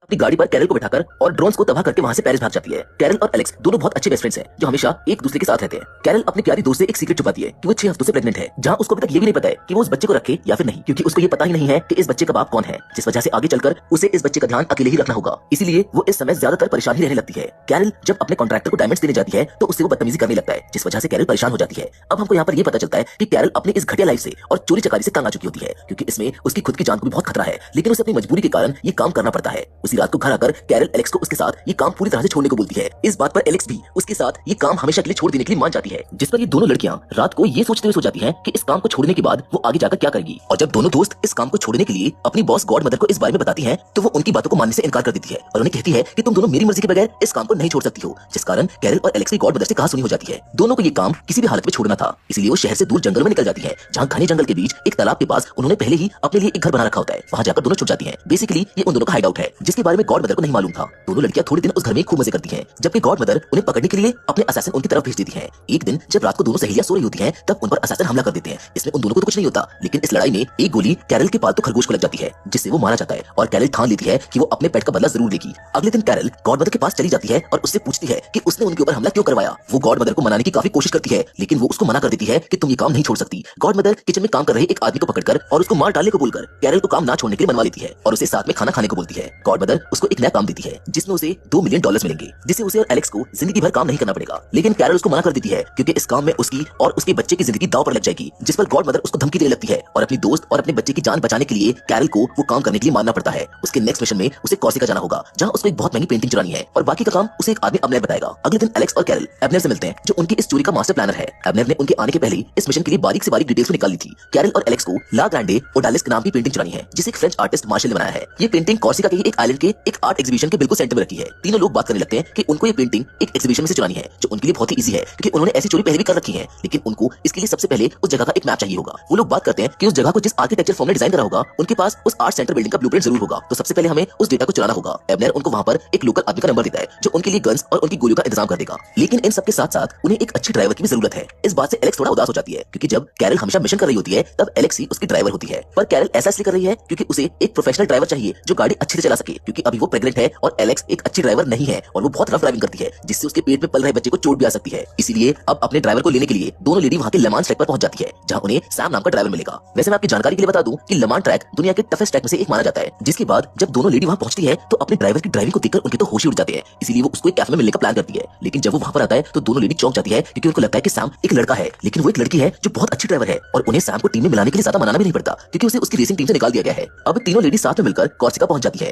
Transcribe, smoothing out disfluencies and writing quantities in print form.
अपनी गाड़ी पर कैरल को बिठाकर और ड्रोन्स को तबाह करके वहाँ से पेरिस भाग जाती है। कैरल और एलेक्स दोनों बहुत अच्छे बेस्ट फ्रेंड्स हैं जो हमेशा एक दूसरे के साथ रहते हैं। कैरल अपनी प्यारी दोस्त से एक सीक्रेट छुपाती है कि वो 6 हफ्तों से प्रेग्नेंट है, जहाँ उसको अभी तक ये भी नहीं पता है कि वो उस बच्चे को रखे या फिर नहीं, क्योंकि उसको ये पता ही नहीं है कि इस बच्चे का बाप कौन है, जिस वजह से आगे चलकर उसे इस बच्चे का ध्यान अकेले ही रखना होगा। इसीलिए वो इस समय ज्यादातर परेशान ही रहने लगती है। कैरल जब अपने कॉन्ट्रैक्टर को डायमंड्स देने जाती है तो उससे वो बदतमीजी करने लगता है, जिस वजह से कैरल परेशान हो जाती है। अब हमको यहाँ पर ये पता चलता है कि कैरल अपनी इस घटिया लाइफ से और चोरी चकारी से तंग आ चुकी होती है, क्योंकि इसमें उसकी खुद की जान को भी बहुत खतरा है, लेकिन उसे अपनी मजबूरी के कारण ये काम करना पड़ता है। उसी रात को घर आकर कैरल एलेक्स को उसके साथ ये काम पूरी तरह से छोड़ने को बोलती है। इस बात पर एलेक्स भी उसके साथ ये काम हमेशा के लिए छोड़ देने के लिए मान जाती है, जिस पर ये दोनों लड़कियां रात को ये सोचते हुए सो जाती हैं कि इस काम को छोड़ने के बाद वो आगे जाकर क्या करेगी। और जब दोनों दोस्त इस काम को छोड़ने के लिए अपनी बॉस गॉड मदर को इस बारे में बताती हैं तो वो उनकी बातों को मानने से इनकार कर देती है और उन्हें कहती है कि तुम दोनों मेरी मर्जी के बगैर इस काम को नहीं छोड़ सकती हो, जिस कारण कैरल और एलेक्स की गॉड मदर से कहासुनी हो जाती है। दोनों को ये काम किसी भी हालत में छोड़ना था, इसलिए वो शहर से दूर जंगल में निकल जाती है, जहाँ घने जंगल के बीच एक तालाब के पास उन्होंने पहले ही अपने लिए एक घर बना रखा होता है। वहाँ जाकर दोनों छुप जाती हैं। बेसिकली ये उन दोनों का हाइडआउट है, जिसके बारे में गॉड मदर को नहीं मालूम था। दोनों लड़कियां थोड़े दिन उस घर में खूब मजे करती हैं, जबकि गॉड मदर उन्हें पकड़ने के लिए अपने असैसिन उनकी तरफ भेज देती है। एक दिन जब रात को दोनों सहेलियां सो रही होती हैं, तब उन पर असैसिन हमला कर देते हैं। इसमें उन दोनों को तो कुछ नहीं होता, लेकिन इस लड़ाई में एक गोली कैरल के पालतू खरगोश को लग जाती है, जिससे वो मारा जाता है और कैरल ठान लेती है कि वो अपने पेट का बदला जरूर लेगी। अगले दिन कैरल गॉड मदर के पास चली जाती है और उससे पूछती है कि उसने उनके ऊपर हमला क्यों करवाया। वो गॉड मदर को मनाने की काफी कोशिश करती है, लेकिन वो उसको मना कर देती है कि तुम ये काम नहीं छोड़ सकती। गॉड मदर किचन में काम कर रहे एक आदमी को पकड़कर और उसको मार डालने को बोलकर कैरल को काम ना छोड़ने के लिए मनवा लेती है और उसे साथ में खाना खाने को बोलती है। गॉड मदर उसको एक नया काम देती है जिसमें उसे $2 मिलियन मिलेंगे, जिससे उसे और एलेक्स को जिंदगी भर काम नहीं करना पड़ेगा। लेकिन कैरल उसको मना कर देती है क्योंकि इस काम में उसकी और उसके बच्चे की जिंदगी दांव पर लग जाएगी, जिस पर गॉड मदर उसको धमकी देने लगती है और अपनी दोस्त और अपने बच्चे की जान बचाने के लिए कैरल को वो काम करने के लिए मानना पड़ता है। उसके नेक्स्ट मिशन में उसे कॉर्सिका जाना होगा, जहाँ उसको एक बहुत महंगी पेंटिंग चुरानी है और बाकी का काम उसे एक आदमी अबनेर बताएगा। अगले दिन एलेक्स और कैरल एबनेर से मिलते हैं, जो उनकी इस चोरी का मास्टर प्लानर है। एबनेर ने उनके आने के पहले ही इस मिशन के लिए बारीक से बारीक डिटेल्स निकाल ली थी। कैरल और एलेक्स को ला ग्रांडे ओडालिस के नाम की पेंटिंग चुरानी है, जिसे एक फ्रेंच आर्टिस्ट मार्शल ने बनाया है। ये पेंटिंग कॉर्सिका के ही एक आइलैंड के एक आर्ट एग्जीबिशन के बिल्कुल सेंटर में रखी है। तीनों लोग बात करने लगते हैं कि उनको ये पेंटिंग एक एग्जीबिशन में से चुरानी है, जो उनके लिए बहुत ही इजी है क्योंकि उन्होंने ऐसी चोरी पहले भी कर रखी है, लेकिन उनको इसके लिए सबसे पहले उस जगह का एक मैप चाहिए होगा। वो लोग बात करते हैं कि उस जगह को जिस आर्किटेक्चर फर्म ने डिजाइन करा होगा उनके पास उस आर्ट सेंटर बिल्डिंग का ब्लूप्रिंट जरूर होगा, तो सबसे पहले हमें उस डेटा को चुराना होगा। एबनेर उनको वहां पर एक लोकल आदमी का नंबर देता है जो उनके लिए गन्स और उनकी गोलियों का इंतजाम कर देगा। लेकिन इन सबके साथ साथ उन्हें एक अच्छी ड्राइवर की भी जरूरत है। इस बात से एलेक्स थोड़ा उदास हो जाती है क्योंकि जब कैरल हमेशा मिशन कर रही होती है तब एलेक्स ही उसकी ड्राइवर होती है, पर कैरल ऐसा इसलिए कर रही है क्योंकि उसे एक प्रोफेशनल ड्राइवर चाहिए जो गाड़ी अच्छे से चला सके, क्योंकि अभी वो प्रेग्नेंट है और एलेक्स एक अच्छी ड्राइवर नहीं है और वो बहुत रफ ड्राइविंग करती है, जिससे उसके पेट में पल रहे बच्चे को चोट भी आ सकती है। इसीलिए अब अपने ड्राइवर को लेने के लिए दोनों लेडी वहां के लेमान ट्रैक पर पहुंच जाती है, जहां उन्हें सैम नाम का ड्राइवर मिलेगा। वैसे मैं आपकी जानकारी के लिए बता दूं कि लेमान ट्रैक दुनिया के टफेस्ट ट्रैक में से एक माना जाता है, जिसके बाद जब दोनों लेडी वहां पहुंचती है तो अपने ड्राइवर की ड्राइविंग को देखकर उनके तो होश ही उड़ जाते हैं। इसीलिए वो उसको एक कैफे में मिलने का प्लान करती है, लेकिन जब वो वहां पर आता है तो दोनों लेडी चौंक जाती है क्योंकि उनको लगता है कि सैम एक लड़का है, लेकिन वो एक लड़की है जो बहुत अच्छी ड्राइवर है और उन्हें सैम को टीम में मिलाने के लिए ज्यादा मनाना भी नहीं पड़ता क्योंकि उसे उसकी रेसिंग टीम से निकाल दिया गया है। अब तीनों लेडी साथ में मिलकर कॉर्सिका पहुंच जाती है।